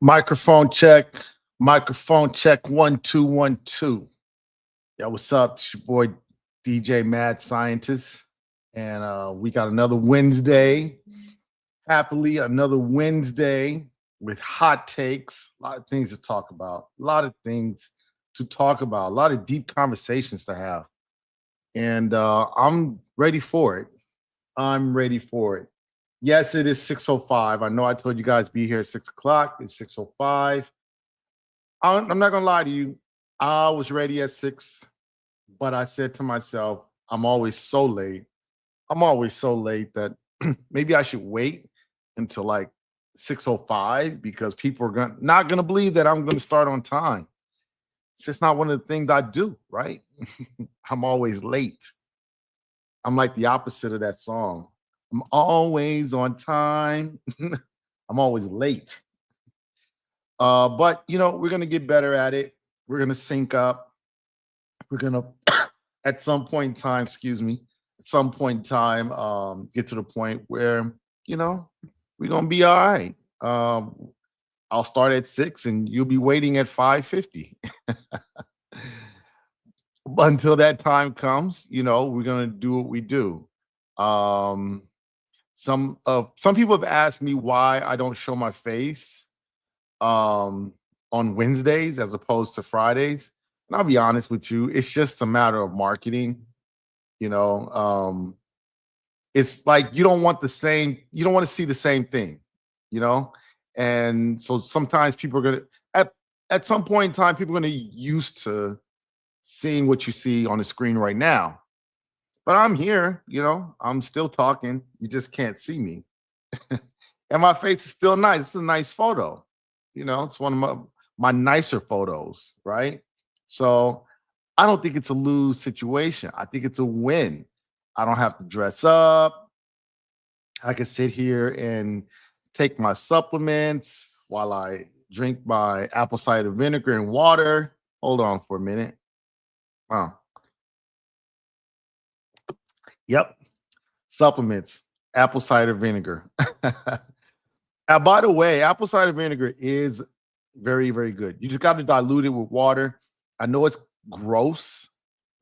Microphone check. Microphone check. 1 2 1 2. Yeah, what's up? It's your boy DJ Mad Scientist. And we got another Wednesday. Happily, another Wednesday with hot takes. A lot of things to talk about. A lot of things to talk about. A lot of deep conversations to have. And I'm ready for it. I'm ready for it. Yes, it is 6:05. I know I told you guys be here at 6 o'clock. It's 6:05. I'm not gonna lie to you. I was ready at 6, but I said to myself, I'm always so late. I'm always so late that maybe I should wait until like 6:05 because people are not gonna believe that I'm gonna start on time. It's just not one of the things I do, right? I'm always late. I'm like the opposite of that song. I'm always on time. I'm always late. But we're gonna get better at it. We're gonna sync up. We're gonna at some point in time, excuse me, at some point in time, get to the point where you know we're gonna be all right. I'll start at 6 and you'll be waiting at 5:50. But until that time comes, we're gonna do what we do. Um, some people have asked me why I don't show my face um on Wednesdays as opposed to Fridays. And I'll be honest with you, it's just a matter of marketing, you know. It's like you don't want to see the same thing, you know. And so sometimes people are gonna at at some point in time, people are gonna used to seeing what you see on the screen right now. But I'm here, I'm still talking. You just can't see me. And my face is still nice. It's a nice photo. It's one of my nicer photos, right? So I don't think it's a lose situation. I think it's a win. I don't have to dress up. I can sit here and take my supplements while I drink my apple cider vinegar and water. Hold on for a minute. Oh, yep. Supplements, apple cider vinegar. By the way, apple cider vinegar is very, very good. You just got to dilute it with water. I know it's gross.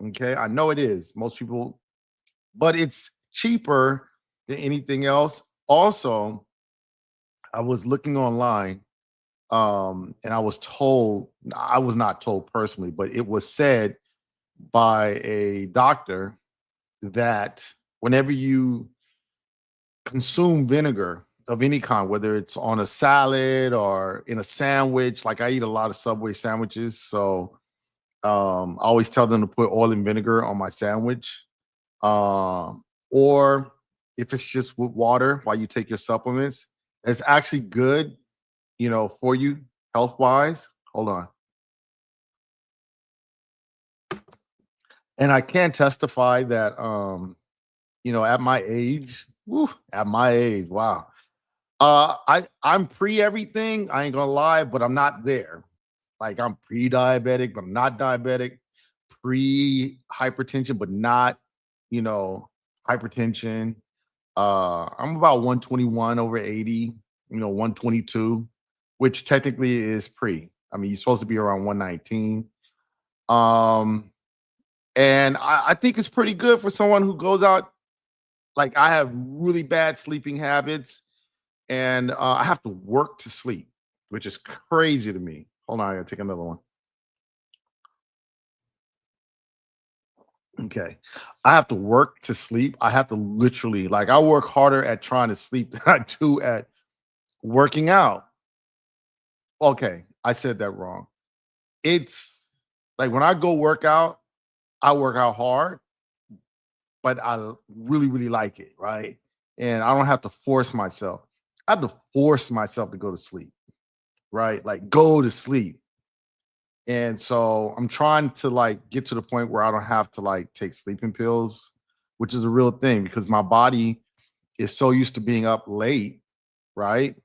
Okay. I know it is. Most people, but it's cheaper than anything else. Also, I was looking online, and I was not told personally, but it was said by a doctor that whenever you consume vinegar of any kind, whether it's on a salad or in a sandwich. Like I eat a lot of Subway sandwiches, so I always tell them to put oil and vinegar on my sandwich. Or if it's just with water while you take your supplements, it's actually good, for you health wise. Hold on. And I can testify that, at my age, at my age, wow. I'm pre everything. I ain't gonna lie, but I'm not there. Like I'm pre-diabetic, but I'm not diabetic. Pre-hypertension, but not, you know, hypertension. I'm about 121 over 80, 122, which technically is pre. I mean, you're supposed to be around 119. Um, and I think it's pretty good for someone who goes out. Like I have really bad sleeping habits, and I have to work to sleep, which is crazy to me. Hold on, I gotta take another one. Okay. I have to work to sleep. I have to literally, like, I work harder at trying to sleep than I do at working out. Okay, I said that wrong. It's like when I go work out, I work out hard, but I really, really like it, right? And I don't have to force myself. I have to force myself to go to sleep, right? Like go to sleep. And so I'm trying to like get to the point where I don't have to like take sleeping pills, which is a real thing because my body is so used to being up late, right?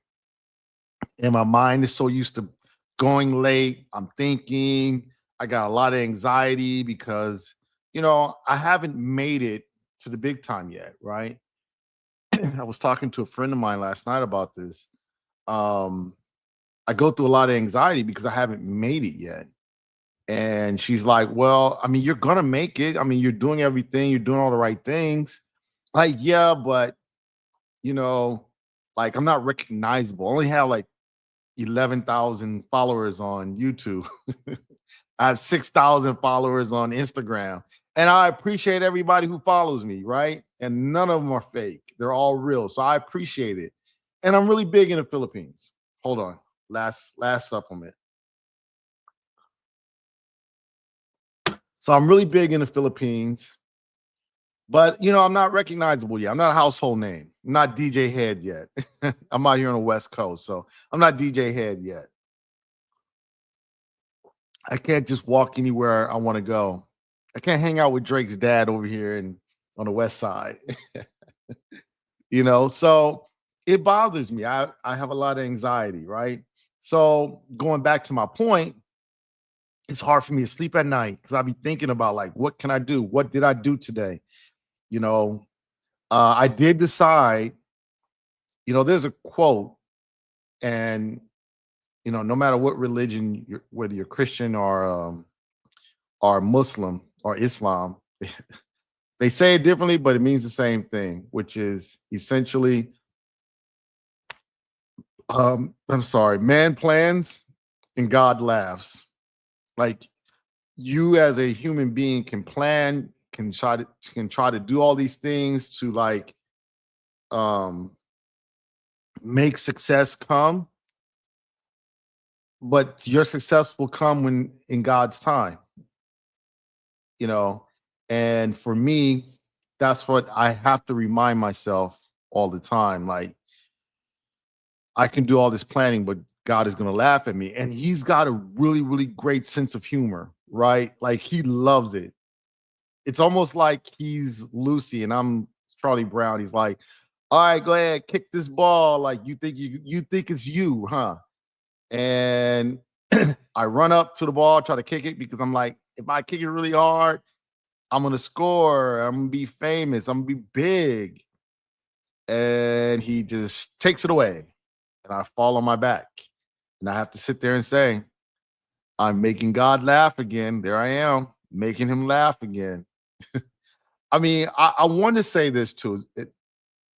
And my mind is so used to going late. I'm thinking, I got a lot of anxiety because, I haven't made it to the big time yet, right? I was talking to a friend of mine last night about this. Um, I go through a lot of anxiety because I haven't made it yet. And she's like, well, I mean, you're gonna make it. I mean, you're doing everything, you're doing all the right things. Like, yeah, but you know, like I'm not recognizable. I only have like 11,000 followers on YouTube. I have 6,000 followers on Instagram. And I appreciate everybody who follows me, right? And none of them are fake. They're all real. So I appreciate it. And I'm really big in the Philippines. Hold on. Last supplement. So I'm really big in the Philippines, but I'm not recognizable yet. I'm not a household name. I'm not DJ Head yet. I'm out here on the West Coast, so I'm not DJ Head yet. I can't just walk anywhere I want to go. I can't hang out with Drake's dad over here and on the West Side. So it bothers me. I have a lot of anxiety, right? So going back to my point, it's hard for me to sleep at night because I'll be thinking about like, what can I do? What did I do today? You know, I did decide, there's a quote, and no matter what religion, whether you're Christian or Muslim or Islam, they say it differently, but it means the same thing, which is essentially, I'm sorry, man plans and God laughs. Like you as a human being can plan, can try to do all these things to like make success come, but your success will come when in God's time, you know. And for me, that's what I have to remind myself all the time. Like I can do all this planning, but God is going to laugh at me. And he's got a really, really great sense of humor, right? Like he loves it. It's almost like he's Lucy and I'm Charlie Brown. He's like, all right, go ahead, kick this ball. Like you think it's you, huh? And I run up to the ball, try to kick it because I'm like, if I kick it really hard, I'm gonna score. I'm gonna be famous. I'm gonna be big. And he just takes it away, and I fall on my back, and I have to sit there and say, I'm making God laugh again. There I am, making him laugh again. I mean, I want to say this too, and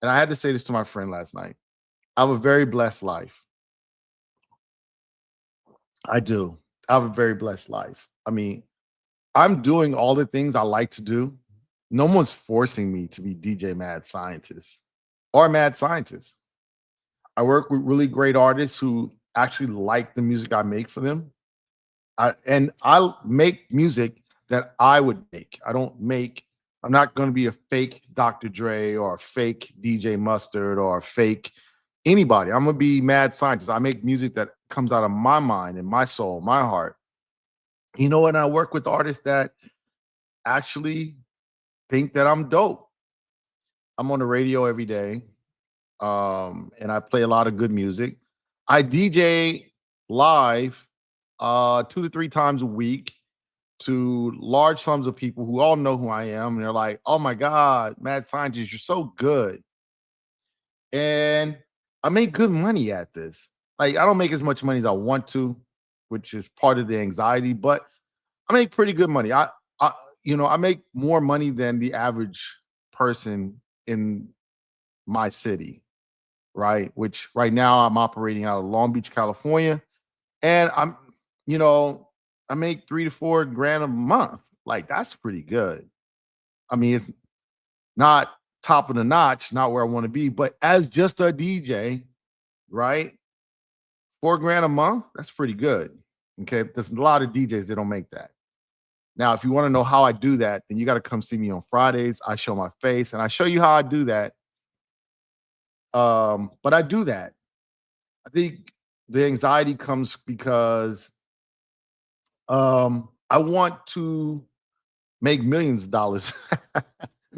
I had to say this to my friend last night. I have a very blessed life. I do. I have a very blessed life. I mean, I'm doing all the things I like to do. No one's forcing me to be DJ Mad Scientist or Mad Scientist. I work with really great artists who actually like the music I make for them. I make music that I would make. I'm not going to be a fake Dr. Dre or a fake DJ Mustard or a fake anybody. I'm going to be Mad Scientist. I make music that comes out of my mind and my soul, my heart. And I work with artists that actually think that I'm dope. I'm on the radio every day, and I play a lot of good music. I DJ live 2 to 3 times a week to large sums of people who all know who I am, and they're like, "Oh my God, Mad Scientist, you're so good!" And I make good money at this. Like I don't make as much money as I want to, which is part of the anxiety, but I make pretty good money. I make more money than the average person in my city, right? Which right now I'm operating out of Long Beach, California, and you know, I make 3 to 4 grand a month. Like that's pretty good. I mean, it's not top of the notch, not where I want to be, but as just a DJ, right? 4 grand a month, that's pretty good. Okay, there's a lot of DJs that don't make that. Now, if you want to know how I do that, then you got to come see me on Fridays. I show my face and I show you how I do that. But I do that. I think the anxiety comes because I want to make millions of dollars.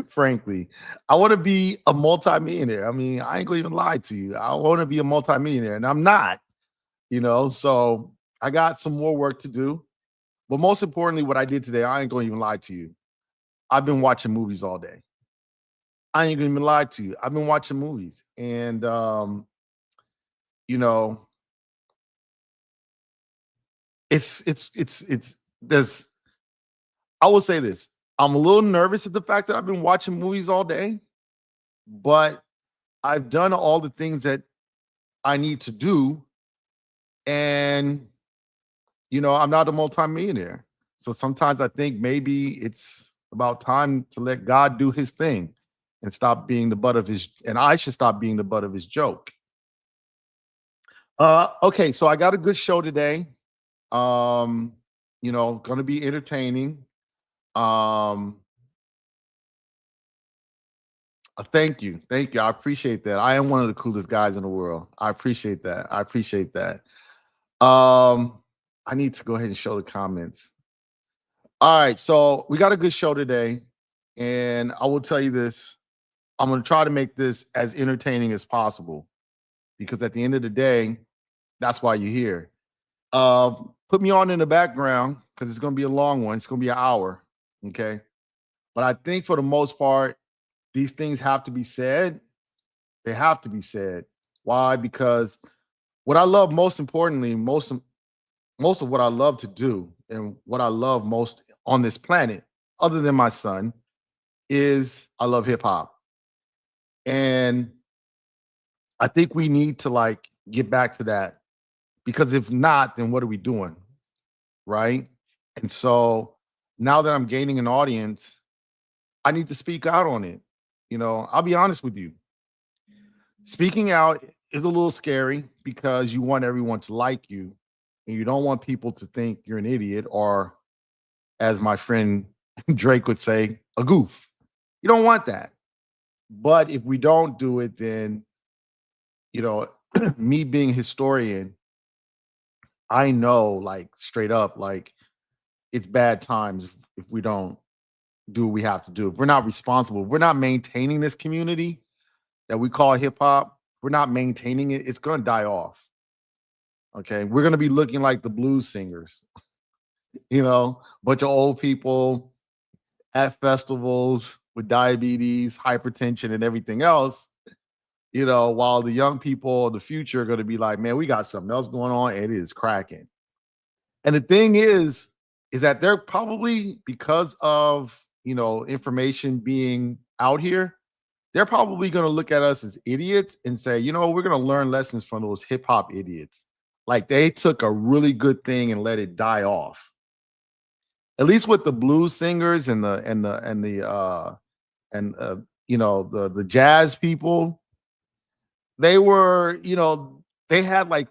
Frankly, I want to be a multimillionaire. I mean, I ain't gonna even lie to you. I want to be a multimillionaire, and I'm not. So I got some more work to do. But most importantly, what I did today, I ain't gonna even lie to you. I've been watching movies all day. I ain't gonna even lie to you. I've been watching movies, and you know, it's there's I will say this. I'm a little nervous at the fact that I've been watching movies all day, but I've done all the things that I need to do. And, I'm not a multimillionaire. So sometimes I think maybe it's about time to let God do his thing and stop being the butt of his, and I should stop being the butt of his joke. Okay, so I got a good show today. Gonna be entertaining. Um, Thank you. Thank you. I appreciate that. I am one of the coolest guys in the world. I appreciate that. I appreciate that. I need to go ahead and show the comments. All right, so we got a good show today, and I will tell you this. I'm going to try to make this as entertaining as possible because at the end of the day, that's why you're here. Put me on in the background because it's going to be a long one. It's going to be an hour, okay? But I think for the most part, these things have to be said. They have to be said. Why? Because what I love most importantly, most of what I love to do and what I love most on this planet, other than my son, is I love hip hop. And I think we need to like get back to that because if not, then what are we doing? Right. And so now that I'm gaining an audience, I need to speak out on it. I'll be honest with you. Speaking out is a little scary because you want everyone to like you and you don't want people to think you're an idiot or, as my friend Drake would say, a goof. You don't want that. But if we don't do it, then, me being a historian, I know like straight up, like it's bad times if we don't do what we have to do. If we're not responsible, if we're not maintaining this community that we call hip hop, we're not maintaining it, it's going to die off. Okay. We're going to be looking like the blues singers, bunch of old people at festivals with diabetes, hypertension, and everything else, while the young people of the future are going to be like, man, we got something else going on. It is cracking. And the thing is that they're probably because of, information being out here, they're probably going to look at us as idiots and say, we're going to learn lessons from those hip hop idiots. Like they took a really good thing and let it die off. At least with the blues singers and the jazz people, they were, they had like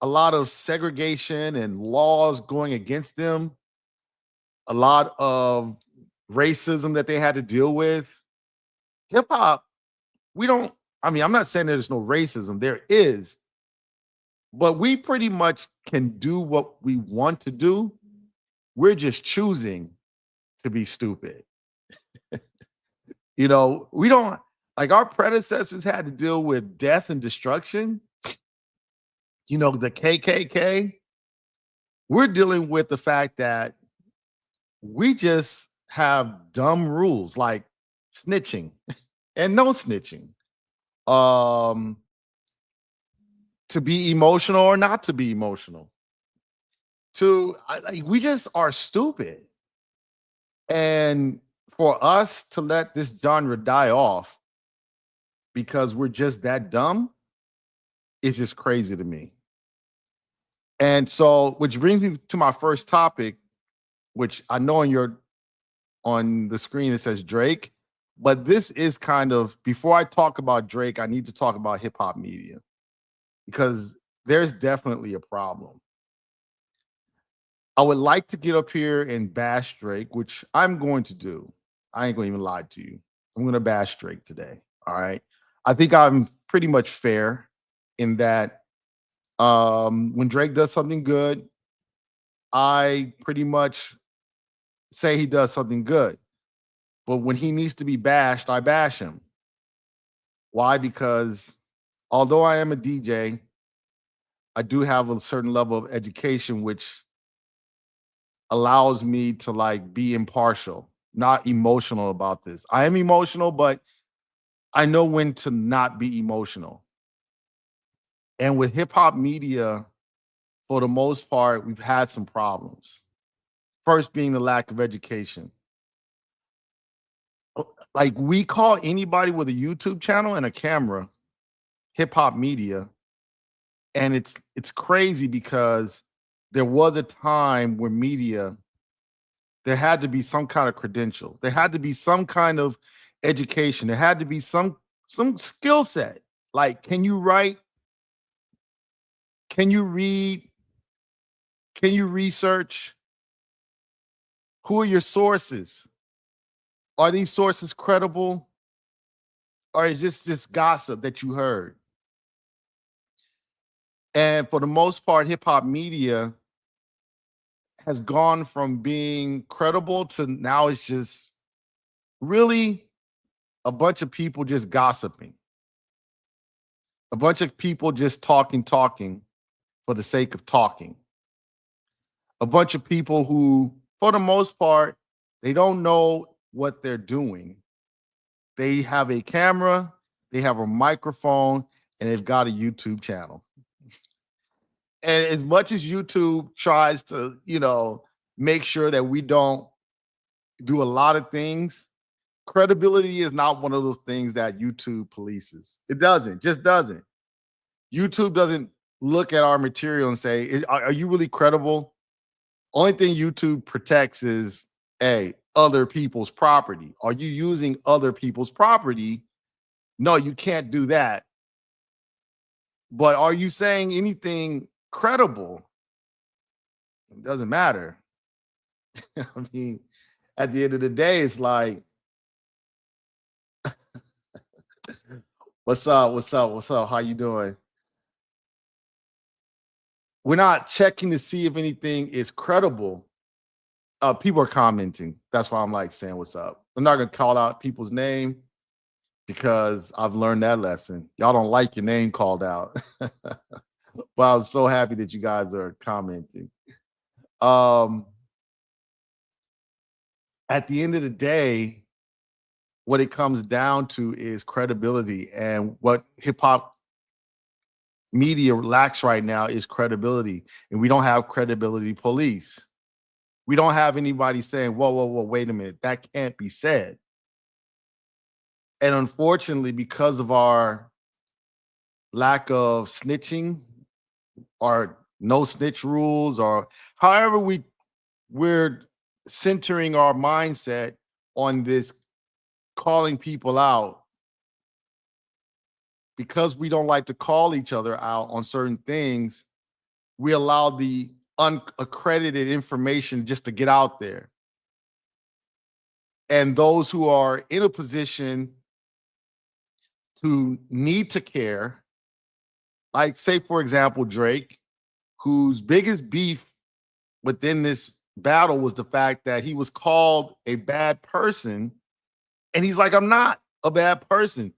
a lot of segregation and laws going against them, a lot of racism that they had to deal with. Hip hop, I'm not saying there's no racism, there is, but we pretty much can do what we want to do. We're just choosing to be stupid. We don't like our predecessors had to deal with death and destruction. The KKK. We're dealing with the fact that we just have dumb rules like snitching and no snitching. To be emotional or not to be emotional. We just are stupid. And for us to let this genre die off because we're just that dumb is just crazy to me. And so, which brings me to my first topic, which I know on the screen it says Drake, but this is kind of, before I talk about Drake, I need to talk about hip hop media because there's definitely a problem. I would like to get up here and bash Drake, which I'm going to do. I ain't going to even lie to you. I'm going to bash Drake today. All right. I think I'm pretty much fair in that when Drake does something good, I pretty much say he does something good. But when he needs to be bashed, I bash him. Why? Because although I am a DJ, I do have a certain level of education, which allows me to like be impartial, not emotional about this. I am emotional, but I know when to not be emotional. And with hip hop media, for the most part, we've had some problems. First being the lack of education. Like, we call anybody with a YouTube channel and a camera hip hop media, and it's crazy because there was a time where media, there had to be some kind of credential, there had to be some kind of education, there had to be some skill set. Like, can you write? Can you read? Can you research? Who are your sources? Are these sources credible? Or is this just gossip that you heard? And for the most part, hip hop media has gone from being credible to now it's just really a bunch of people just gossiping, a bunch of people just talking for the sake of talking, a bunch of people who, for the most part, they don't know what they're doing. They have a camera, they have a microphone, and they've got a YouTube channel. And as much as YouTube tries to, make sure that we don't do a lot of things, credibility is not one of those things that YouTube polices. It doesn't, just doesn't. YouTube doesn't look at our material and say, are you really credible? Only thing YouTube protects is, hey, other people's property. Are you using other people's property? No, you can't do that. But are you saying anything credible? It doesn't matter. I mean, at the end of the day, it's like, what's up? What's up? What's up? How you doing? We're not checking to see if anything is credible. People are commenting. That's why I'm like saying what's up. I'm not gonna call out people's name because I've learned that lesson. Y'all don't like your name called out. But I was so happy that you guys are commenting. At the end of the day, what it comes down to is credibility. And what hip hop media lacks right now is credibility. And we don't have credibility police. We don't have anybody saying, whoa, wait a minute, that can't be said. And unfortunately, because of our lack of snitching or no snitch rules, or however we're centering our mindset on this calling people out, because we don't like to call each other out on certain things, we allow the unaccredited information just to get out there. And those who are in a position to need to care, like, say, for example, Drake, whose biggest beef within this battle was the fact that he was called a bad person. And he's like, I'm not a bad person.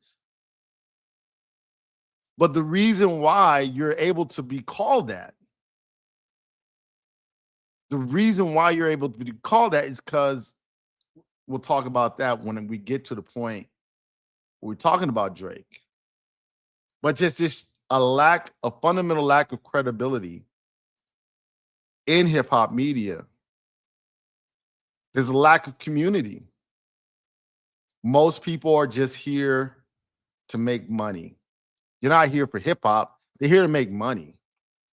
But the reason why you're able to be called that, the reason why you're able to be called that is because, we'll talk about that when we get to the point where we're talking about Drake. But just a fundamental lack of credibility in hip hop media. There's a lack of community. Most people are just here to make money. You're not here for hip hop. They're here to make money.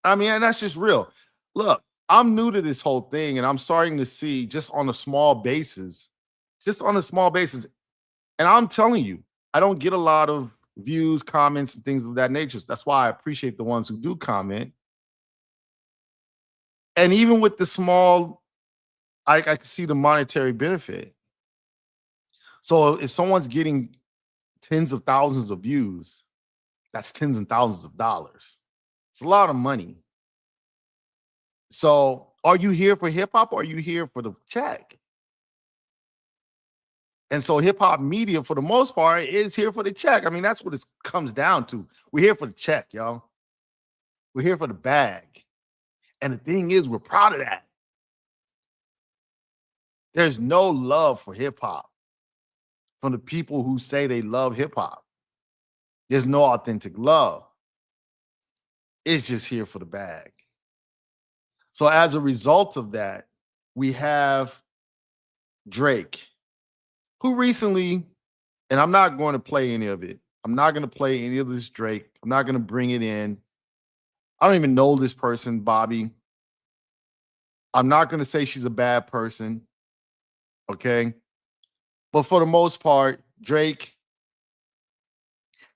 I mean, and that's just real. Look, I'm new to this whole thing, and I'm starting to see just on a small basis, and I'm telling you, I don't get a lot of views, comments, and things of that nature. That's why I appreciate the ones who do comment. And even with the small, I can see the monetary benefit. So if someone's getting tens of thousands of views, that's tens and thousands of dollars. It's a lot of money. So are you here for hip hop, or are you here for the check? And so hip hop media, for the most part, is here for the check. I mean, that's what it comes down to. We're here for the check, y'all. We're here for the bag. And the thing is, we're proud of that. There's no love for hip hop from the people who say they love hip hop. There's no authentic love. It's just here for the bag. So as a result of that, we have Drake, who recently, and I'm not going to play any of it. I'm not going to play any of this Drake. I'm not going to bring it in. I don't even know this person, Bobby. I'm not going to say she's a bad person. Okay. But for the most part, Drake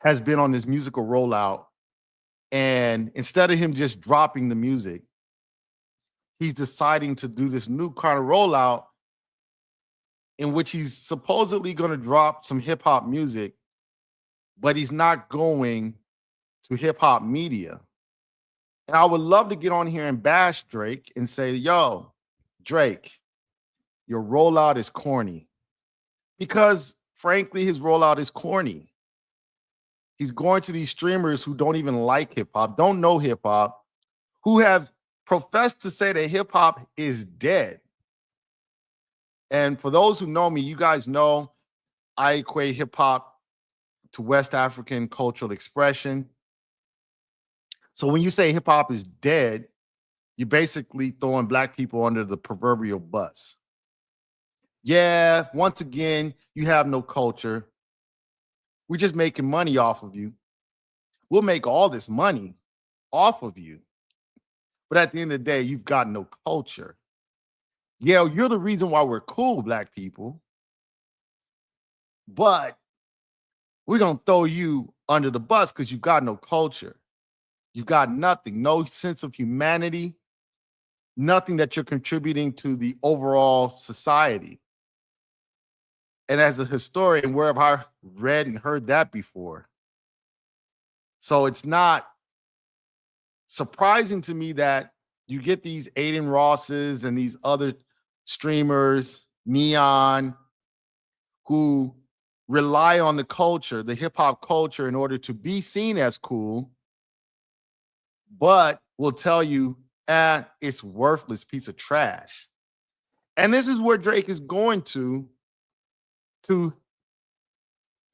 has been on this musical rollout. And instead of him just dropping the music, he's deciding to do this new kind of rollout in which he's supposedly going to drop some hip hop music, but he's not going to hip hop media. And I would love to get on here and bash Drake and say, yo, Drake, your rollout is corny. Because frankly, his rollout is corny. He's going to these streamers who don't even like hip hop, don't know hip hop, who have professed to say that hip hop is dead. And for those who know me, you guys know I equate hip hop to West African cultural expression. So when you say hip hop is dead, you're basically throwing Black people under the proverbial bus. Yeah, once again, you have no culture. We're just making money off of you. We'll make all this money off of you. But at the end of the day, you've got no culture. Yeah, you're the reason why we're cool, Black people. But we're going to throw you under the bus because you've got no culture. You've got nothing, no sense of humanity, nothing that you're contributing to the overall society. And as a historian, where have I read and heard that before? So it's not surprising to me that you get these Aiden Rosses and these other streamers, Neon, who rely on the culture, the hip hop culture, in order to be seen as cool, but will tell you, it's worthless piece of trash. And this is where Drake is going to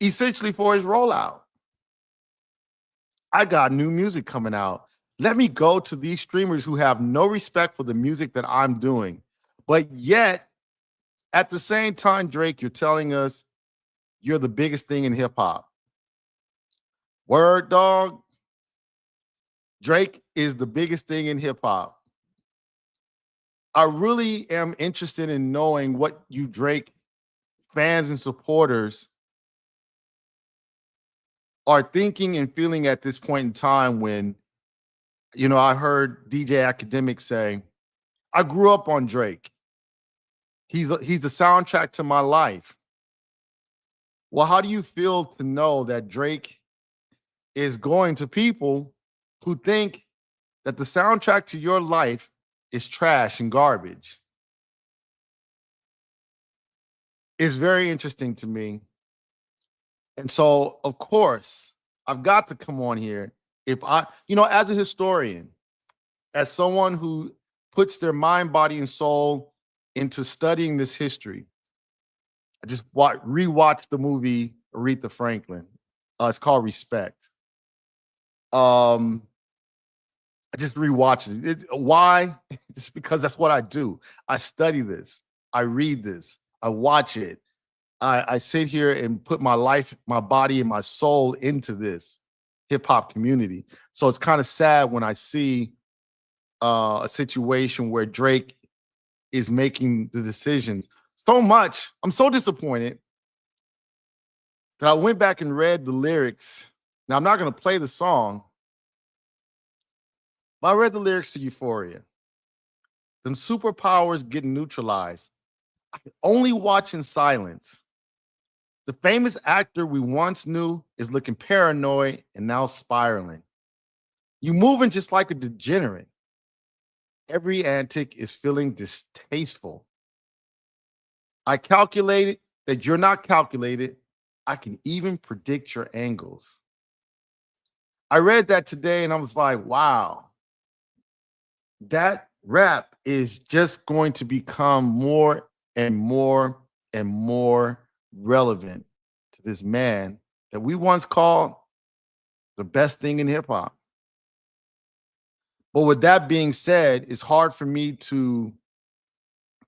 essentially for his rollout. I got new music coming out. Let me go to these streamers who have no respect for the music that I'm doing. But yet, at the same time, Drake, you're telling us you're the biggest thing in hip hop. Word, dog. Drake is the biggest thing in hip hop. I really am interested in knowing what you Drake fans and supporters are thinking and feeling at this point in time when, I heard DJ Academic say, I grew up on Drake. He's the soundtrack to my life. Well, how do you feel to know that Drake is going to people who think that the soundtrack to your life is trash and garbage? It's very interesting to me. And so, of course, I've got to come on here. If I, as a historian, as someone who puts their mind, body, and soul into studying this history, I just rewatched the movie Aretha Franklin. It's called Respect. I just rewatched it. Why? It's because that's what I do. I study this. I read this. I watch it. I sit here and put my life, my body, and my soul into this hip hop community. So it's kind of sad when I see a situation where Drake is making the decisions so much. I'm so disappointed that I went back and read the lyrics. Now, I'm not going to play the song, but I read the lyrics to Euphoria. Them superpowers getting neutralized. I can only watch in silence. The famous actor we once knew is looking paranoid and now spiraling. You moving just like a degenerate. Every antic is feeling distasteful. I calculated that you're not calculated. I can even predict your angles. I read that today and I was like, wow, that rap is just going to become more and more and more relevant to this man that we once called the best thing in hip hop. But with that being said, it's hard for me to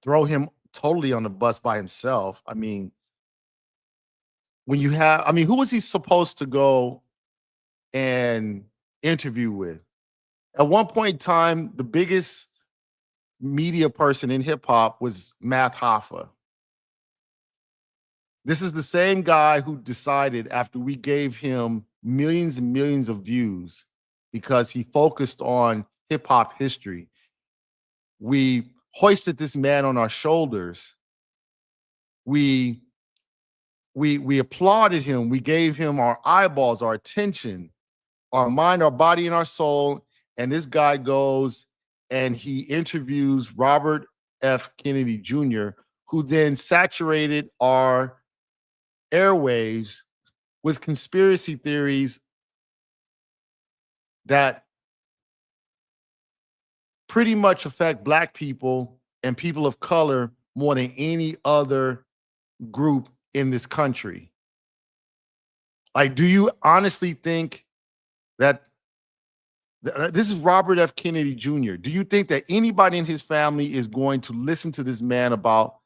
throw him totally on the bus by himself. I mean, who was he supposed to go and interview with? At one point in time, the biggest media person in hip hop was Math Hoffa. This is the same guy who decided, after we gave him millions and millions of views because he focused on hip hop history, we hoisted this man on our shoulders. We applauded him. We gave him our eyeballs, our attention, our mind, our body, and our soul. And this guy goes and he interviews Robert F. Kennedy Jr., who then saturated our airwaves with conspiracy theories that pretty much affect Black people and people of color more than any other group in this country. Like, do you honestly think that this is Robert F. Kennedy Jr.? Do you think that anybody in his family is going to listen to this man about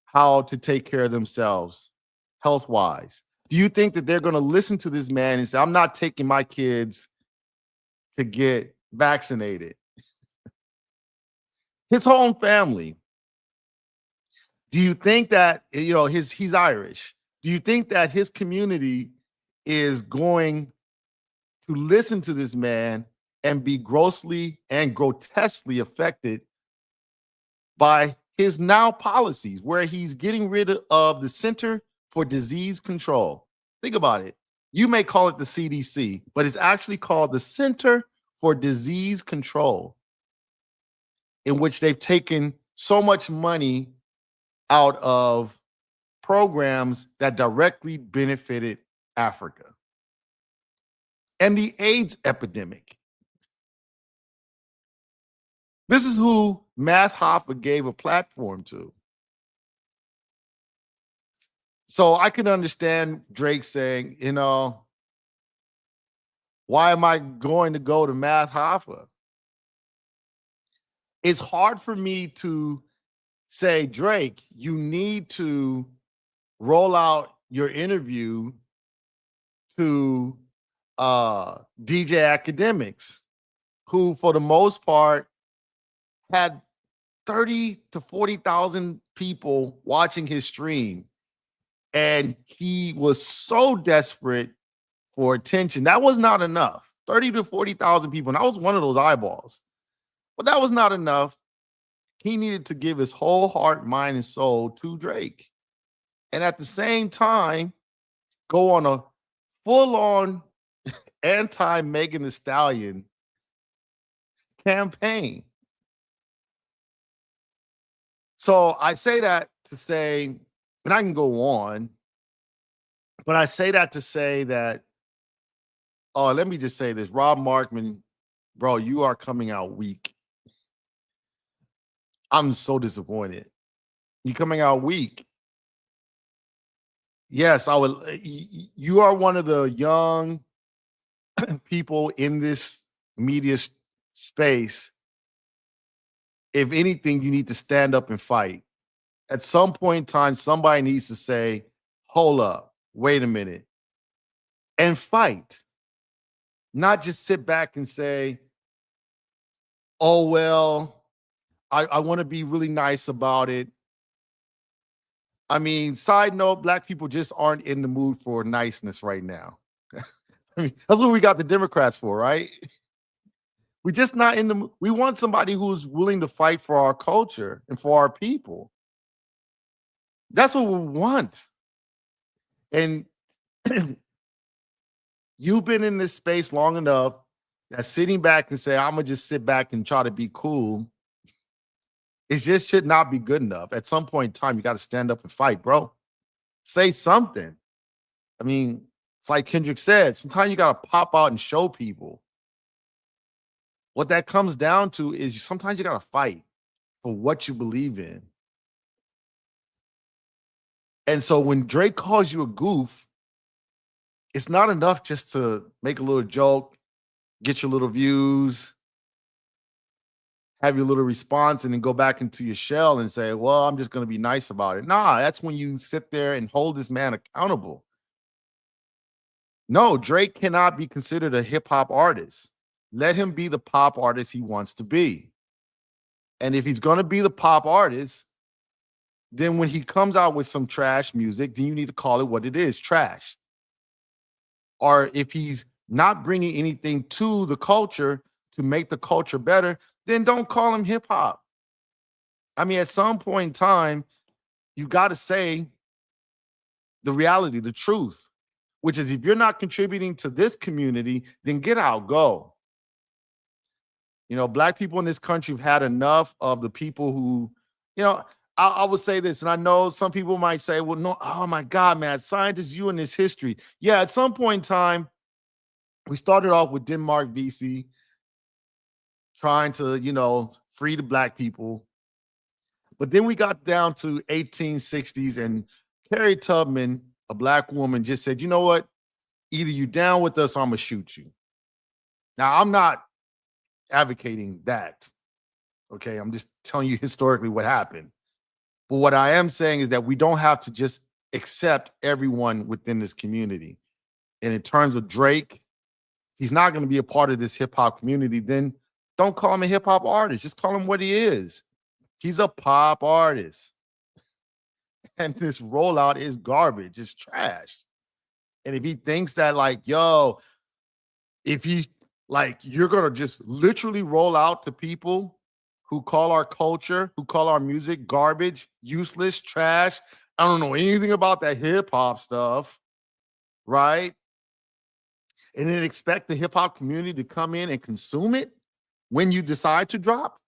how to take care of themselves health-wise? Do you think that they're going to listen to this man and say, I'm not taking my kids to get vaccinated? His whole family. Do you think that, he's Irish? Do you think that his community is going to listen to this man and be grossly and grotesquely affected by his now policies, where he's getting rid of the Center for Disease Control? Think about it. You may call it the CDC, but it's actually called the Center for Disease Control, in which they've taken so much money out of programs that directly benefited Africa. And the AIDS epidemic. This is who Math Hoffa gave a platform to. So I can understand Drake saying, why am I going to go to Math Hoffa? It's hard for me to say, Drake, you need to roll out your interview to DJ Academics, who for the most part had 30 to 40,000 people watching his stream. And he was so desperate for attention. That was not enough. 30 to 40,000 people. And I was one of those eyeballs. But that was not enough. He needed to give his whole heart, mind, and soul to Drake. And at the same time, go on a full-on anti-Megan Thee Stallion campaign. So I say that to say, and I can go on, but I say that to say that, let me just say this. Rob Markman, bro, you are coming out weak. I'm so disappointed. You're coming out weak. Yes, you are one of the young people in this media space. If anything, you need to stand up and fight. At some point in time, somebody needs to say, hold up, wait a minute, and fight. Not just sit back and say, oh, well, I want to be really nice about it. I mean, side note, Black people just aren't in the mood for niceness right now. I mean, that's what we got the Democrats for, right? We're just not in the mood. We want somebody who's willing to fight for our culture and for our people. That's what we want. And you've been in this space long enough that sitting back and say, I'm going to just sit back and try to be cool, it just should not be good enough. At some point in time, you got to stand up and fight, bro. Say something. I mean, it's like Kendrick said, sometimes you got to pop out and show people. What that comes down to is sometimes you got to fight for what you believe in. And so when Drake calls you a goof, it's not enough just to make a little joke, get your little views, have your little response and then go back into your shell and say, well, I'm just going to be nice about it. Nah, that's when you sit there and hold this man accountable. No, Drake cannot be considered a hip hop artist. Let him be the pop artist he wants to be. And if he's going to be the pop artist, then when he comes out with some trash music, then you need to call it what it is, trash. Or if he's not bringing anything to the culture to make the culture better, then don't call him hip hop. I mean, at some point in time, you got to say the reality, the truth, which is if you're not contributing to this community, then get out, go. You know, Black people in this country have had enough of the people who, you know, I would say this, and I know some people might say, well, no, oh my God, man, scientists, you in this history. Yeah, at some point in time, we started off with Denmark VC, trying to, you know, free the Black people. But then we got down to 1860s, and Harriet Tubman, a Black woman, just said, you know what? Either you down with us or I'm going to shoot you. Now, I'm not advocating that. Okay, I'm just telling you historically what happened. But what I am saying is that we don't have to just accept everyone within this community. And in terms of Drake, he's not going to be a part of this hip hop community. Then don't call him a hip hop artist. Just call him what he is. He's a pop artist. And this rollout is garbage. It's trash. And if he thinks that, like, yo, if he, like, you're going to just literally roll out to people who call our culture, who call our music garbage, useless, trash. I don't know anything about that hip hop stuff, right? And then expect the hip hop community to come in and consume it when you decide to drop.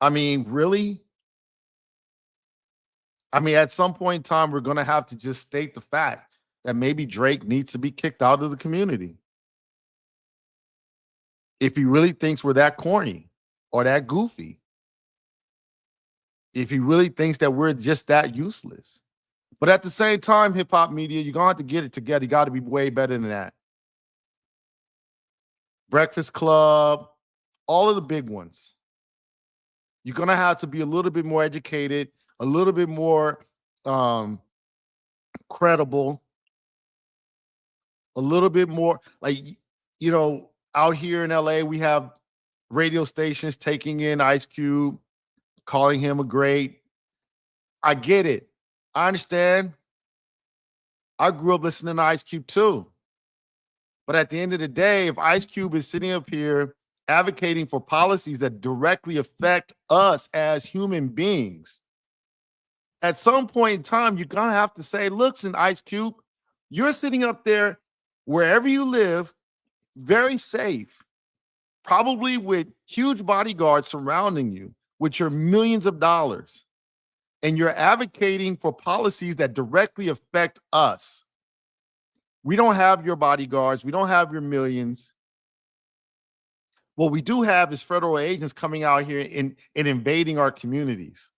I mean, really? I mean, at some point in time, we're going to have to just state the fact that maybe Drake needs to be kicked out of the community. If he really thinks we're that corny or that goofy, if he really thinks that we're just that useless. But at the same time, hip hop media, you're going to have to get it together. You got to be way better than that. Breakfast Club, all of the big ones. You're going to have to be a little bit more educated, a little bit more credible, a little bit more like, you know, out here in LA, we have radio stations taking in Ice Cube, calling him a great. I get it. I understand. I grew up listening to Ice Cube too. But at the end of the day, if Ice Cube is sitting up here advocating for policies that directly affect us as human beings, at some point in time, you're going to have to say, listen, Ice Cube, you're sitting up there wherever you live, very safe, probably with huge bodyguards surrounding you with your millions of dollars. And you're advocating for policies that directly affect us. We don't have your bodyguards. We don't have your millions. What we do have is federal agents coming out here and invading our communities.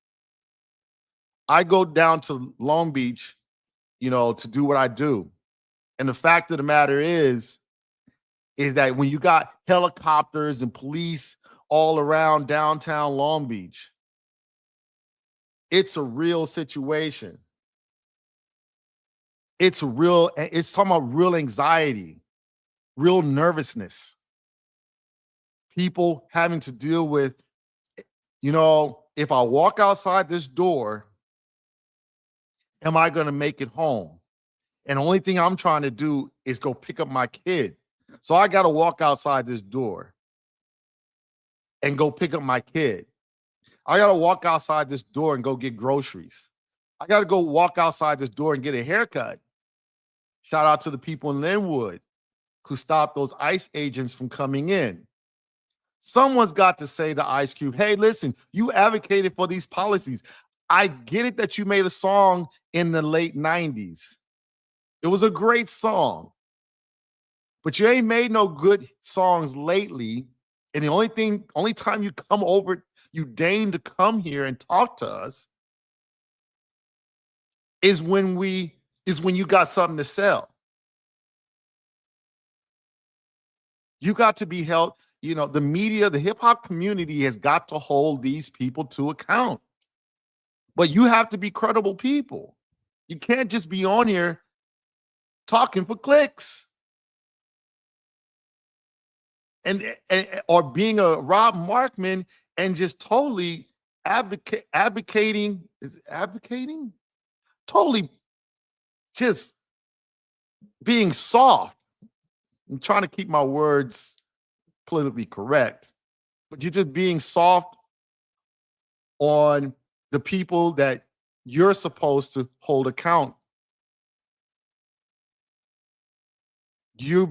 I go down to Long Beach, you know, to do what I do. And the fact of the matter is that when you got helicopters and police all around downtown Long Beach, it's a real situation. It's talking about real anxiety, real nervousness. People having to deal with, you know, if I walk outside this door, am I going to make it home? And the only thing I'm trying to do is go pick up my kid. So I got to walk outside this door and go pick up my kid. I got to walk outside this door and go get groceries. I got to go walk outside this door and get a haircut. Shout out to the people in Linwood who stopped those ICE agents from coming in. Someone's got to say to Ice Cube, hey, listen, you advocated for these policies. I get it that you made a song in the late 90s. It was a great song. But you ain't made no good songs lately. And the only time you come over, you deign to come here and talk to us is when you got something to sell. You got to be held. the media, the hip hop community has got to hold these people to account. But you have to be credible people. You can't just be on here talking for clicks and or being a Rob Markman and just totally advocating totally just being soft. I'm trying to keep my words politically correct, but you're just being soft on the people that you're supposed to hold account. You're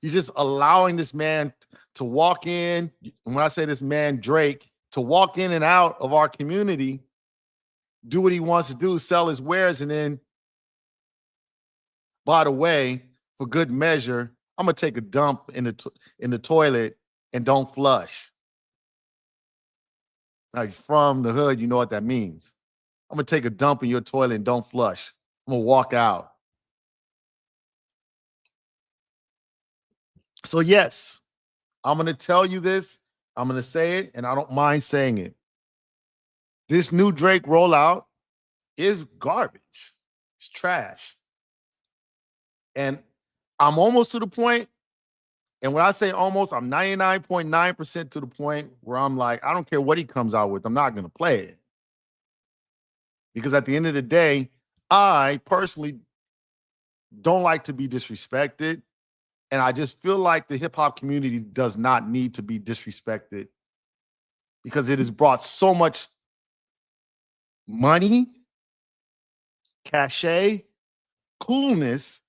just allowing this man to walk in. When I say this man, Drake, to walk in and out of our community, do what he wants to do, sell his wares, and then, by the way, for good measure, I'm gonna take a dump in the toilet and don't flush. Now, from the hood, you know what that means. I'm gonna take a dump in your toilet and don't flush. I'm gonna walk out. So yes, I'm gonna tell you this. I'm gonna say it, and I don't mind saying it. This new Drake rollout is garbage. It's trash. And I'm almost to the point, and when I say almost, I'm 99.9% to the point where I'm like, I don't care what he comes out with, I'm not going to play it. Because at the end of the day, I personally don't like to be disrespected. And I just feel like the hip hop community does not need to be disrespected because it has brought so much money, cachet, coolness,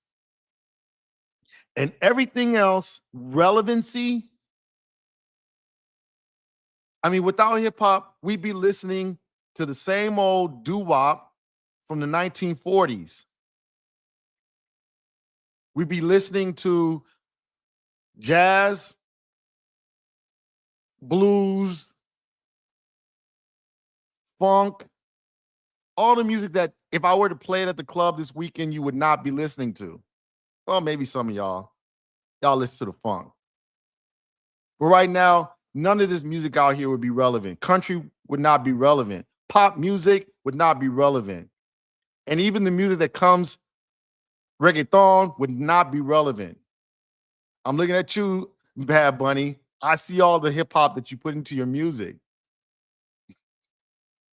and everything else, relevancy. I mean, without hip hop, we'd be listening to the same old doo-wop from the 1940s. We'd be listening to jazz, blues, funk, all the music that if I were to play it at the club this weekend, you would not be listening to. Well, maybe some of y'all listen to the funk. But right now, none of this music out here would be relevant. Country would not be relevant. Pop music would not be relevant. And even the music that comes, reggaeton, would not be relevant. I'm looking at you, Bad Bunny. I see all the hip hop that you put into your music.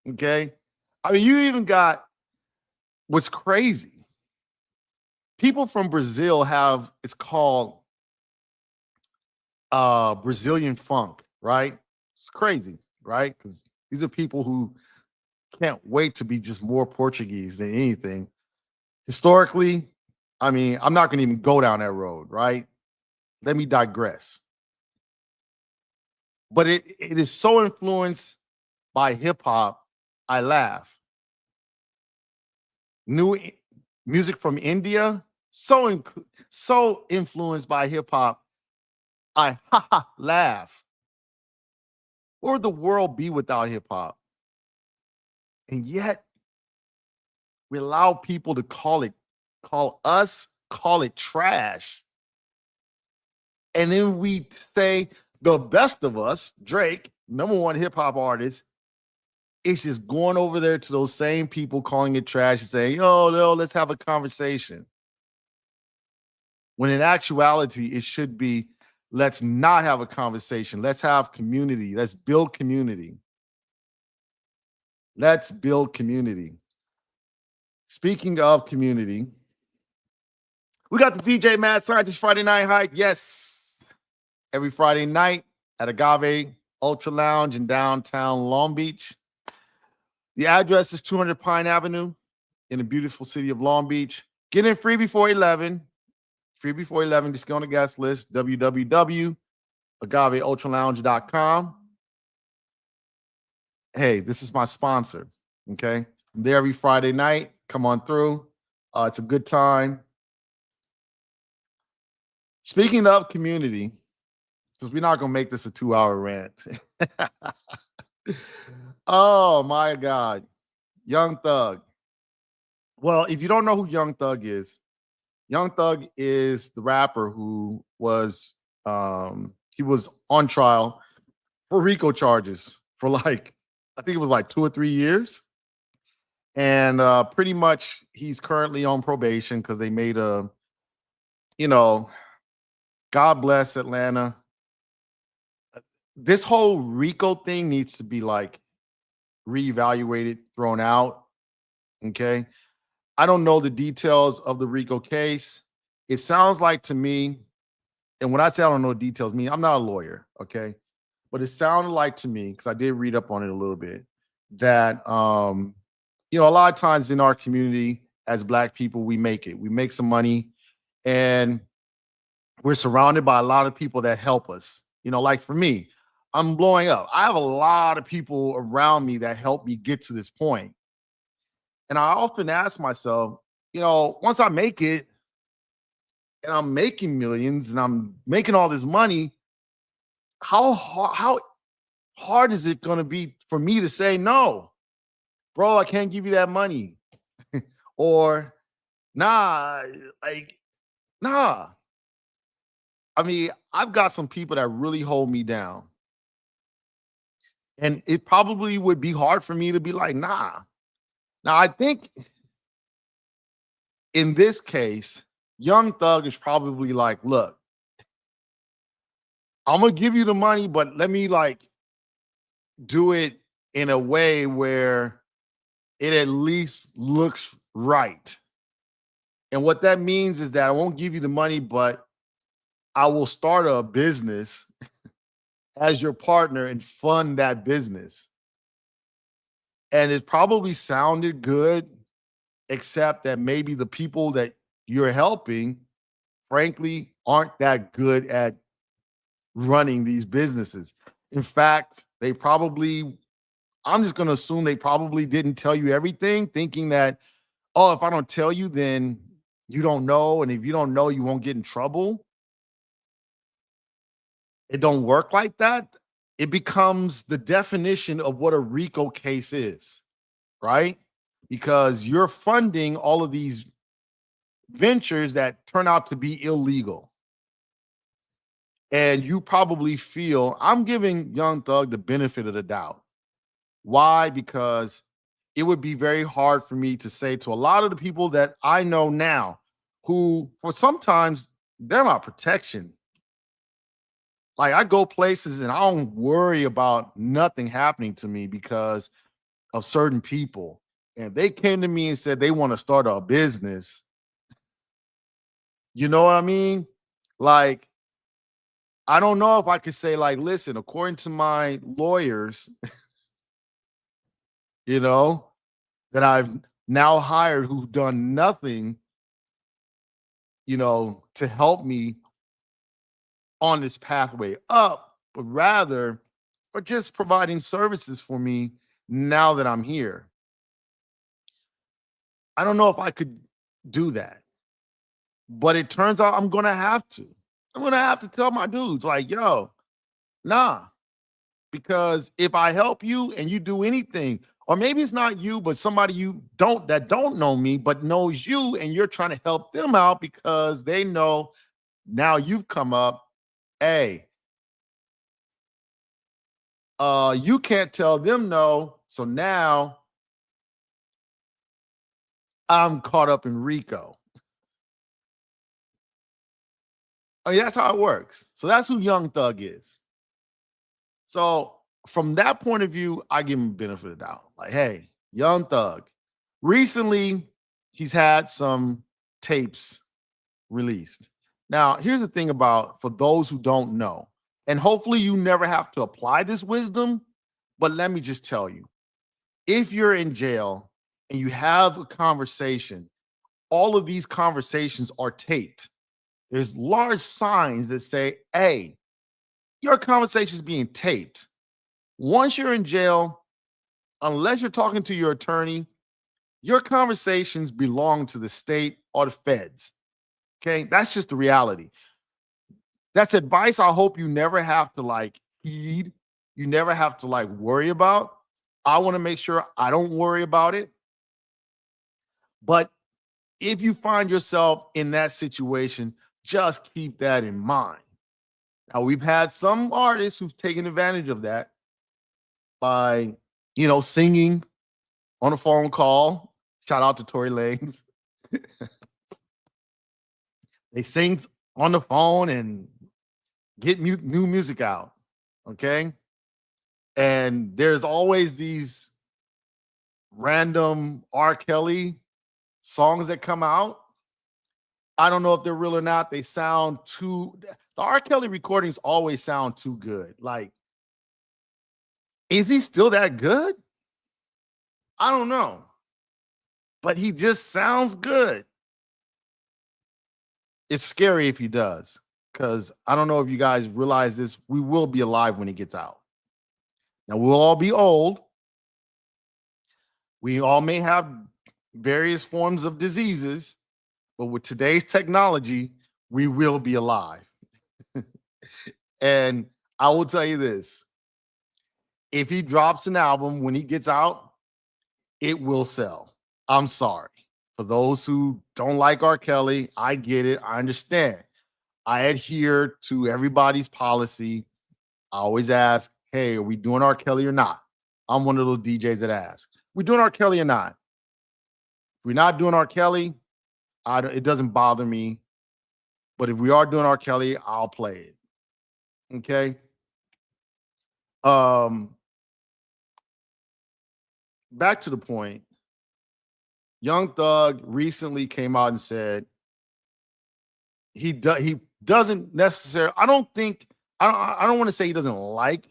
Okay? I mean, you even got what's crazy. People from Brazil have, it's called Brazilian funk, right? It's crazy, right? Because these are people who can't wait to be just more Portuguese than anything. Historically, I mean, I'm not going to even go down that road, right? Let me digress. But it is so influenced by hip hop, I laugh. New music from India, so influenced by hip hop, I laugh. Where would the world be without hip hop? And yet, we allow people to call it trash. And then we say the best of us, Drake, #1 hip hop artist, is just going over there to those same people calling it trash and saying, yo, let's have a conversation. When in actuality, it should be, let's not have a conversation. Let's have community. Let's build community. Let's build community. Speaking of community, we got the DJ Mad Scientist Friday Night Hype. Yes. Every Friday night at Agave Ultra Lounge in downtown Long Beach. The address is 200 Pine Avenue in the beautiful city of Long Beach. Get in free before 11. Free before 11. Just go on the guest list, www.agaveultralounge.com. Hey, this is my sponsor, okay? I'm there every Friday night. Come on through. It's a good time. Speaking of community, because we're not going to make this a 2-hour rant. Oh, my God. Young Thug. Well, if you don't know who Young Thug is the rapper who was he was on trial for RICO charges for like, I think it was like 2 or 3 years. And pretty much he's currently on probation because they made a, you know, God bless Atlanta. This whole RICO thing needs to be like reevaluated, thrown out. Okay. I don't know the details of the RICO case. It sounds like to me, and when I say I don't know details, I'm not a lawyer, okay? But it sounded like to me, because I did read up on it a little bit, that a lot of times in our community as Black people, we make it. We make some money, and we're surrounded by a lot of people that help us. Like for me, I'm blowing up. I have a lot of people around me that help me get to this point. And I often ask myself, once I make it and I'm making millions and I'm making all this money, how hard is it going to be for me to say no, bro? I can't give you that money, or nah, like nah. I mean, I've got some people that really hold me down, and it probably would be hard for me to be like, nah. Now, I think in this case, Young Thug is probably like, look, I'm gonna give you the money, but let me like do it in a way where it at least looks right. And what that means is that I won't give you the money, but I will start a business as your partner and fund that business. And it probably sounded good, except that maybe the people that you're helping, frankly, aren't that good at running these businesses. In fact, I'm just going to assume they probably didn't tell you everything, thinking that, oh, if I don't tell you, then you don't know. And if you don't know, you won't get in trouble. It don't work like that. It becomes the definition of what a RICO case is, right? Because you're funding all of these ventures that turn out to be illegal. And you probably feel, I'm giving Young Thug the benefit of the doubt. Why? Because it would be very hard for me to say to a lot of the people that I know now, who for sometimes they're my protection. Like I go places and I don't worry about nothing happening to me because of certain people. And they came to me and said they want to start a business. You know what I mean? Like, I don't know if I could say, like, listen, according to my lawyers, that I've now hired who've done nothing, to help me on this pathway up, but rather are just providing services for me now that I'm here. I don't know if I could do that, but it turns out I'm going to have to. I'm going to have to tell my dudes like, yo, nah, because if I help you and you do anything, or maybe it's not you, but somebody that don't know me, but knows you, and you're trying to help them out because they know now you've come up. Hey, you can't tell them no. So now I'm caught up in RICO. Oh, yeah, that's how it works. So that's who Young Thug is. So from that point of view, I give him benefit of the doubt. Like, hey, Young Thug. Recently, he's had some tapes released. Now, here's the thing about, for those who don't know, and hopefully you never have to apply this wisdom, but let me just tell you, if you're in jail and you have a conversation, all of these conversations are taped. There's large signs that say, hey, your conversation is being taped. Once you're in jail, unless you're talking to your attorney, your conversations belong to the state or the feds. Okay, that's just the reality. That's advice I hope you never have to like heed. You never have to like worry about. I want to make sure I don't worry about it. But if you find yourself in that situation, just keep that in mind. Now, we've had some artists who've taken advantage of that by, singing on a phone call. Shout out to Tory Lanez. They sing on the phone and get new music out. Okay. And there's always these random R. Kelly songs that come out. I don't know if they're real or not. They sound the R. Kelly recordings always sound too good. Like, is he still that good? I don't know. But he just sounds good. It's scary if he does, because I don't know if you guys realize this. We will be alive when he gets out. Now, we'll all be old. We all may have various forms of diseases, but with today's technology, we will be alive. And I will tell you this. If he drops an album when he gets out, it will sell. I'm sorry. For those who don't like R. Kelly, I get it. I understand. I adhere to everybody's policy. I always ask, hey, are we doing R. Kelly or not? I'm one of those DJs that ask, we doing R. Kelly or not? If we're not doing R. Kelly, it doesn't bother me. But if we are doing R. Kelly, I'll play it. Okay. Back to the point. Young Thug recently came out and said he doesn't necessarily. I don't want to say he doesn't like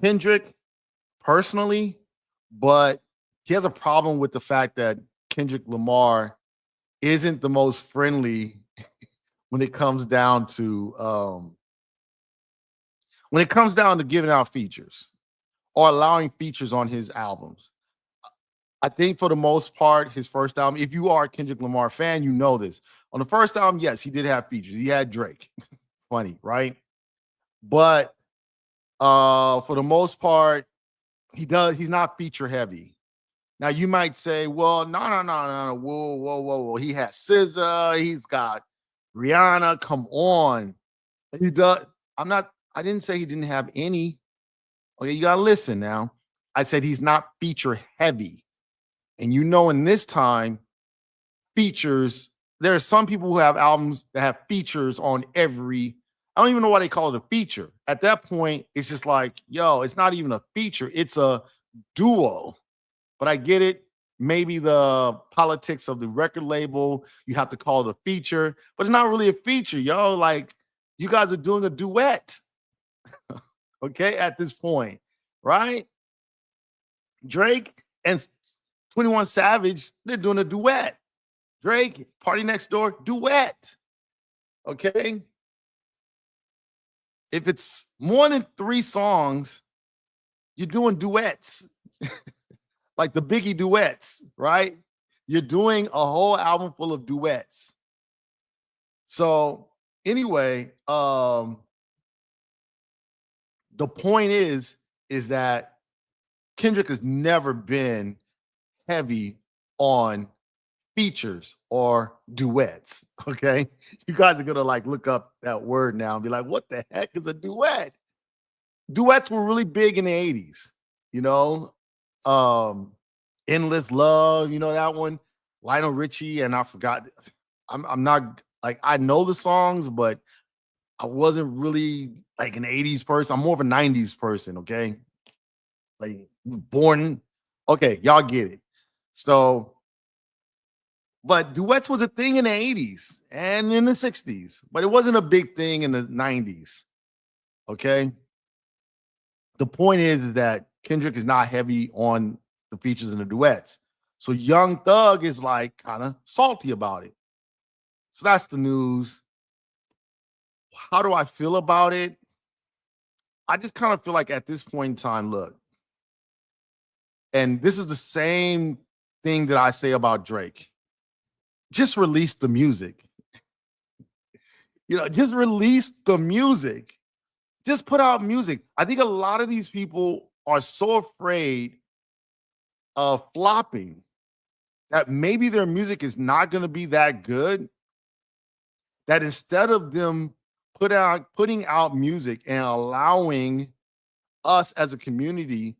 Kendrick personally, but he has a problem with the fact that Kendrick Lamar isn't the most friendly when it comes down to giving out features or allowing features on his albums. I think for the most part, his first album, if you are a Kendrick Lamar fan, you know this. On the first album, yes, he did have features. He had Drake. Funny, right? But for the most part, he's not feature heavy. Now you might say, well, no. Whoa. He has SZA, he's got Rihanna. Come on. He does. I didn't say he didn't have any. Okay, you gotta listen now. I said he's not feature heavy. And in this time, features, there are some people who have albums that have features on every, I don't even know why they call it a feature. At that point, it's just like, yo, it's not even a feature, it's a duo. But I get it. Maybe the politics of the record label, you have to call it a feature, but it's not really a feature, yo. Like, you guys are doing a duet. Okay, at this point, right? Drake and 21 Savage, they're doing a duet. Drake, Party Next Door, duet. Okay. If it's more than 3 songs, you're doing duets. Like the Biggie duets, right? You're doing a whole album full of duets. So anyway, the point is that Kendrick has never been heavy on features or duets. Okay. You guys are gonna look up that word now and be like, what the heck is a duet? Duets were really big in the 80s, Endless Love, that one, Lionel Richie, and I forgot. I'm not I know the songs, but I wasn't really an 80s person. I'm more of a 90s person, okay? Born, okay, y'all get it. So, but duets was a thing in the 80s and in the 60s, but it wasn't a big thing in the 90s. Okay. The point is that Kendrick is not heavy on the features and the duets. So Young Thug is kind of salty about it. So that's the news. How do I feel about it? I just kind of feel like at this point in time, look, and this is the same thing that I say about Drake. Just release the music. Just release the music. Just put out music. I think a lot of these people are so afraid of flopping that maybe their music is not going to be that good, that instead of them putting out music and allowing us as a community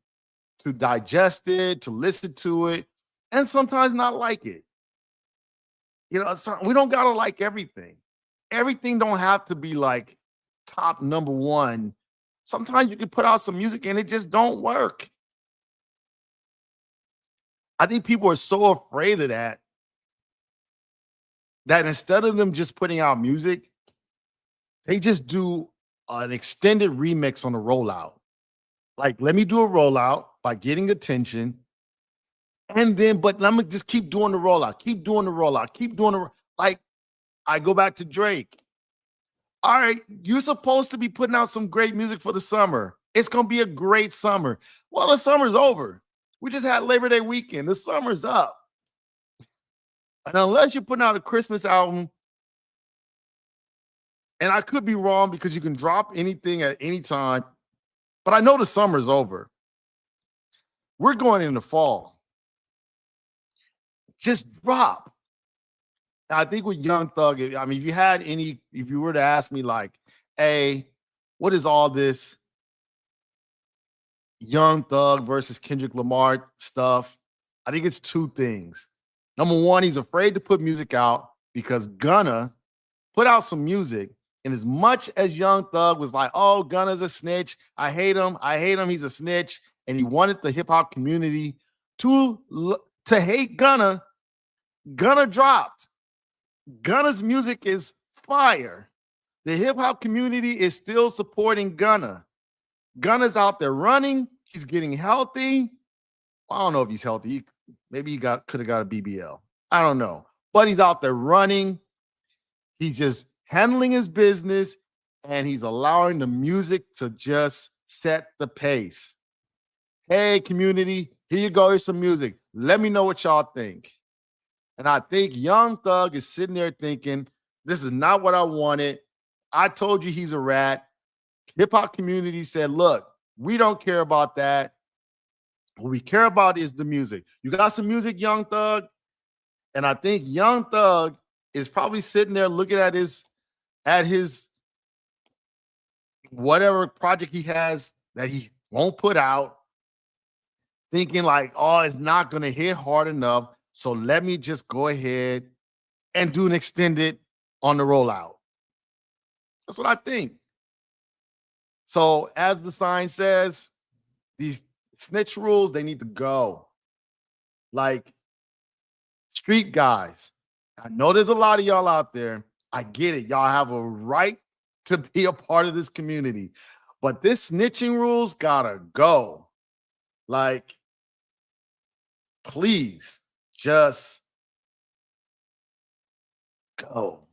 to digest it, to listen to it, and sometimes not like it. We don't gotta like everything. Everything don't have to be like top number one. Sometimes you can put out some music and it just don't work. I think people are so afraid of that instead of them just putting out music, they just do an extended remix on the rollout. Like, let me do a rollout by getting attention. And then, but let me just keep doing the rollout, keep doing the rollout, keep doing the, like, I go back to Drake. All right, you're supposed to be putting out some great music for the summer. It's going to be a great summer. Well, the summer's over. We just had Labor Day weekend. The summer's up. And unless you're putting out a Christmas album, and I could be wrong because you can drop anything at any time, but I know the summer's over. We're going into fall. Just drop. I think with Young Thug, I mean, if you were to ask me like, hey, what is all this Young Thug versus Kendrick Lamar stuff? I think it's two things. Number one, he's afraid to put music out because Gunna put out some music. And as much as Young Thug was like, oh, Gunna's a snitch, I hate him, he's a snitch, and he wanted the hip hop community to hate Gunna, Gunna dropped. Gunna's music is fire. The hip hop community is still supporting Gunna. Gunna's out there running. He's getting healthy. I don't know if he's healthy. Maybe he could have got a BBL. I don't know. But he's out there running. He's just handling his business, and he's allowing the music to just set the pace. Hey, community, here you go. Here's some music. Let me know what y'all think. And I think Young Thug is sitting there thinking, this is not what I wanted. I told you he's a rat. Hip-hop community said, look, we don't care about that. What we care about is the music. You got some music, Young Thug? And I think Young Thug is probably sitting there looking at his whatever project he has that he won't put out, thinking like, oh, it's not going to hit hard enough. So let me just go ahead and do an extended on the rollout. That's what I think. So as the sign says, these snitch rules, they need to go. Like, street guys, I know there's a lot of y'all out there. I get it. Y'all have a right to be a part of this community. But this snitching rules gotta go. Like, please just go.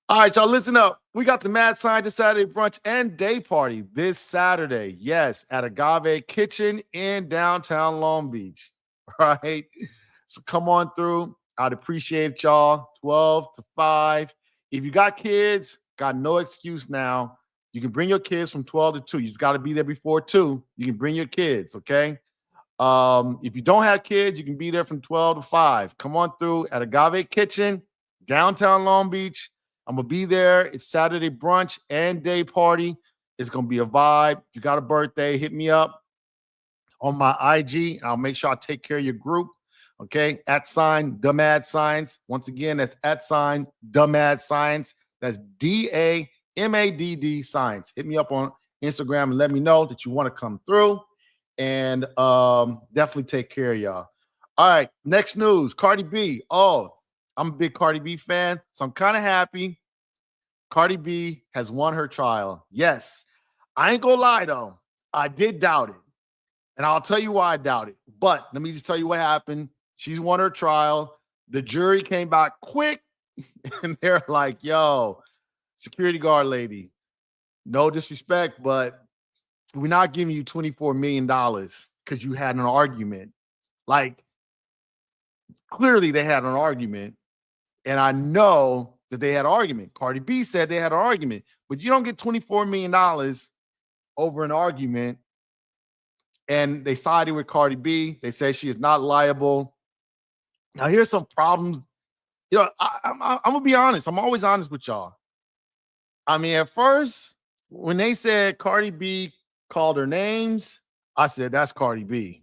All right, y'all, listen up. We got the Mad Scientist Saturday brunch and day party this Saturday. Yes, at Agave Kitchen in downtown Long Beach. All right. So come on through. I'd appreciate y'all. 12 to 5. If you got kids, got no excuse now. You can bring your kids from 12 to 2. You just got to be there before 2. You can bring your kids, okay? If you don't have kids, you can be there from 12 to 5. Come on through at Agave Kitchen, downtown Long Beach. I'm going to be there. It's Saturday brunch and day party. It's going to be a vibe. If you got a birthday, hit me up on my IG. I'll make sure I take care of your group. Okay. @ the Mad Science. Once again, that's @ the Mad Science. That's DAMADD Science. Hit me up on Instagram and let me know that you want to come through, and definitely take care of y'all. All right. Next news. Cardi B. Oh, I'm a big Cardi B fan, so I'm kind of happy. Cardi B has won her trial. Yes. I ain't gonna lie though. I did doubt it. And I'll tell you why I doubt it. But let me just tell you what happened. She's won her trial. The jury came back quick and they're like, yo, security guard lady, no disrespect, but we're not giving you $24 million because you had an argument. Like, clearly they had an argument. And I know that they had an argument. Cardi B said they had an argument, but you don't get $24 million over an argument. And they sided with Cardi B. They said she is not liable. Now, here's some problems. You know, I'm going to be honest. I'm always honest with y'all. I mean, at first, when they said Cardi B called her names, I said, that's Cardi B.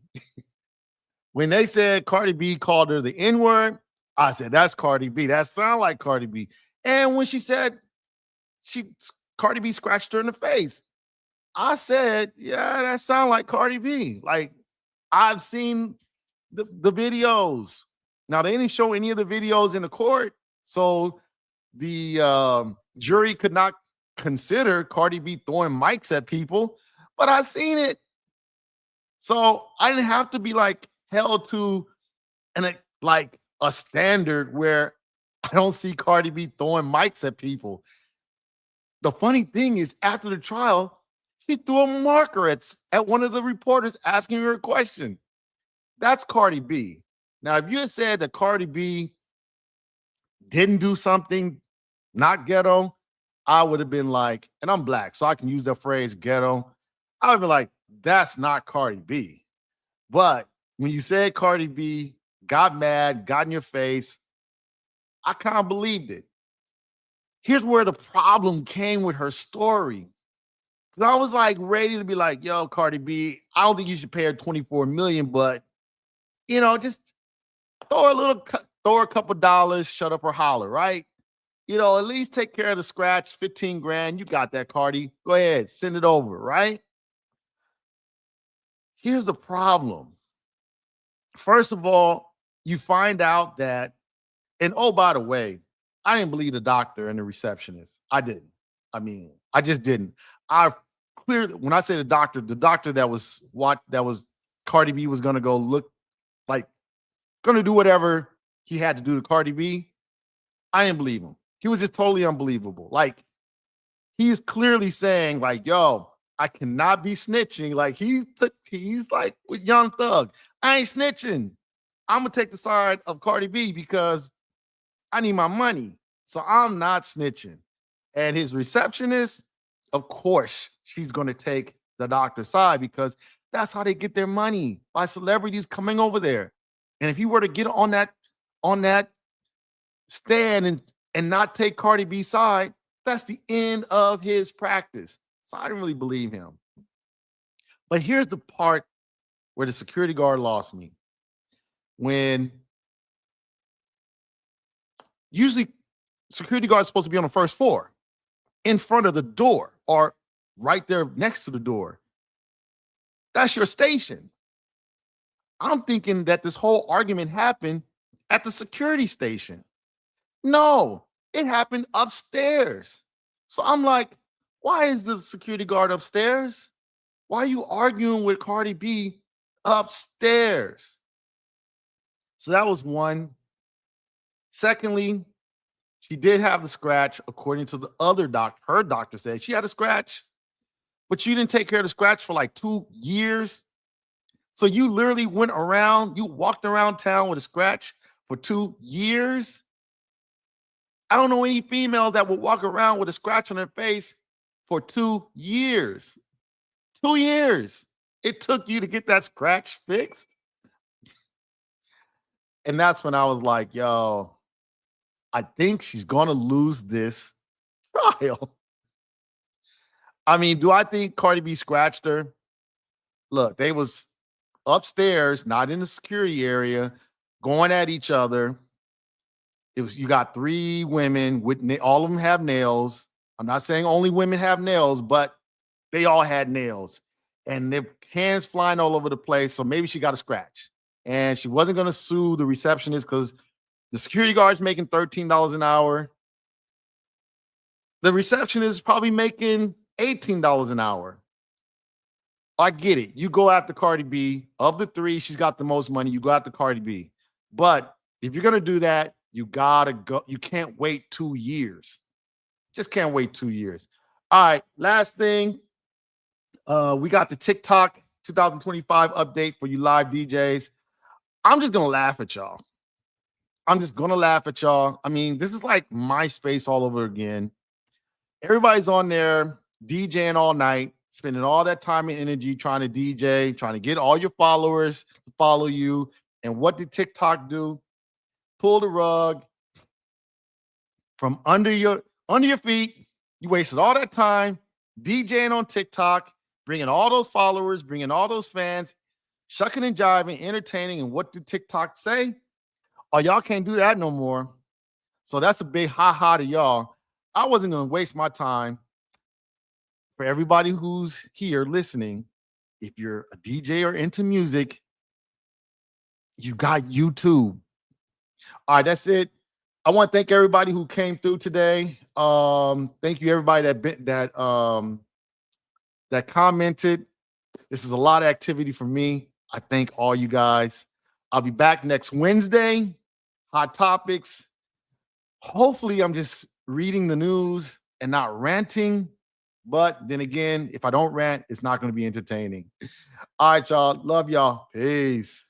When they said Cardi B called her the N-word, I said, that's Cardi B. That sound like Cardi B. And when she said she Cardi B scratched her in the face, I said, yeah, that sound like Cardi B. Like, I've seen the videos. Now, they didn't show any of the videos in the court, so the jury could not consider Cardi B throwing mics at people, but I seen it. So I didn't have to be like held to like a standard where I don't see Cardi B throwing mics at people. The funny thing is, after the trial, she threw a marker at one of the reporters asking her a question. That's Cardi B. Now, if you had said that Cardi B didn't do something not ghetto, I would have been like, and I'm black, so I can use that phrase ghetto. I would be like, that's not Cardi B. But when you said Cardi B got mad, got in your face, I kind of believed it. Here's where the problem came with her story. I was like ready to be like, yo, Cardi B, I don't think you should pay her 24 million, but just throw a couple dollars, shut up or holler, right? At least take care of the scratch, 15 grand. You got that, Cardi. Go ahead, send it over, right? Here's the problem. First of all, you find out that, and oh, by the way, I didn't believe the doctor and the receptionist. I didn't. I mean, I just didn't. I clearly, when I say the doctor that was Cardi B was gonna go look like, gonna do whatever he had to do to Cardi B. I didn't believe him. He was just totally unbelievable. Like, he is clearly saying, like, yo, I cannot be snitching. Like, he's like with Young Thug. I ain't snitching. I'm gonna take the side of Cardi B because I need my money. So I'm not snitching. And his receptionist, of course, she's gonna take the doctor's side because that's how they get their money, by celebrities coming over there. And if you were to get on that stand and not take Cardi B's side, that's the end of his practice. So I didn't really believe him. But here's the part where the security guard lost me. When usually security guards supposed to be on the first floor, in front of the door or right there next to the door. That's your station. I'm thinking that this whole argument happened at the security station. No, it happened upstairs. So I'm like, why is the security guard upstairs? Why are you arguing with Cardi B upstairs? So that was one. Secondly, she did have the scratch, according to the other doctor. Her doctor said she had a scratch, but you didn't take care of the scratch for like 2 years. So you literally you walked around town with a scratch for 2 years. I don't know any female that would walk around with a scratch on her face for 2 years. 2 years. It took you to get that scratch fixed. And that's when I was like, yo, I think she's going to lose this trial. I mean, do I think Cardi B scratched her? Look, they was upstairs, not in the security area, going at each other. You got 3 women with all of them have nails. I'm not saying only women have nails, but they all had nails and their hands flying all over the place. So maybe she got a scratch and she wasn't going to sue the receptionist because the security guard's making $13 an hour. The receptionist is probably making $18 an hour. I get it. You go after Cardi B. Of the 3, she's got the most money. You go after Cardi B. But if you're going to do that, you got to go. You can't wait 2 years. Just can't wait 2 years. All right. Last thing. We got the TikTok 2025 update for you live DJs. I'm just going to laugh at y'all. I mean, this is like MySpace all over again. Everybody's on there DJing all night, spending all that time and energy trying to DJ, trying to get all your followers to follow you. And what did TikTok do? Pull the rug from under your feet You wasted all that time DJing on TikTok, bringing all those followers, bringing all those fans, shucking and jiving, entertaining. And what do TikTok say? Oh, y'all can't do that no more. So that's a big ha ha to y'all. I wasn't going to waste my time. For everybody who's here listening, if you're a DJ or into music, you got YouTube. All right, that's it. I want to thank everybody who came through today. Thank you everybody that commented. This is a lot of activity for me. I thank all you guys. I'll be back next Wednesday. Hot topics. Hopefully, I'm just reading the news and not ranting. But then again, if I don't rant, it's not going to be entertaining. All right, y'all. Love y'all. Peace.